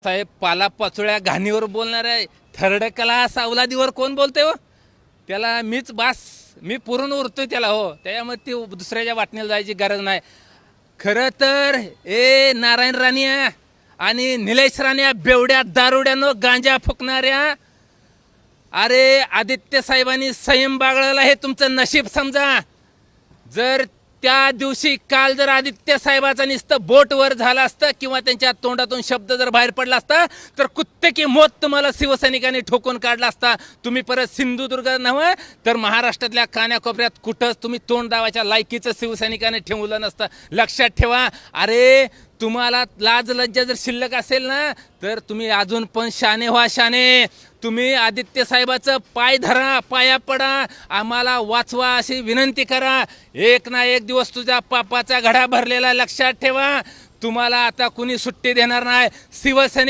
साहेब पालापाचोळ्या घाणीवर बोलणार आहे. थरडकला सावलादीवर कोण बोलते हो? त्याला मीच बास, मी पुरून उरतोय त्याला. हो, त्याच्यामध्ये ती दुसऱ्याच्या वाटण्याला जायची गरज नाही. खरं तर नारायण राणिया आणि निलेश राणिया, बेवड्या दारुड्यानं गांजा फुकणाऱ्या, अरे आदित्य साहेबांनी संयम बाळगला हे तुमचं नशीब समजा. जर त्या दिवशी काल जर आदित्य साहेबाचं नुसतं बोट वर झालं असतं किंवा त्यांच्या तोंडातून शब्द जर बाहेर पडला असता तर कुत्ते की मोत तुम्हाला शिवसैनिकांनी ठोकून काढला असता. तुम्ही परत सिंधुदुर्ग नव्हे तर महाराष्ट्रातल्या कान्याकोपऱ्यात कुठंच तुम्ही तोंड दावाच्या लायकीचं शिवसैनिकांनी ठेवलं नसतं. लक्षात ठेवा. अरे तुम्हाला लाज लज्जा जर शिल्लक असेल ना तर तुम्ही अजून पण शाने व्हा. शाने तुम्ही आदित्य साहेबाचं पाय धरा, पाया पडा, आम्हाला वाचवा अशी विनंती करा. एक ना एक दिवस तुझ्या पापाचा घडा भरलेला. लक्षात ठेवा. तुम्हाला आता कुणी सुट्टी देणार नाही. शिवसैनिक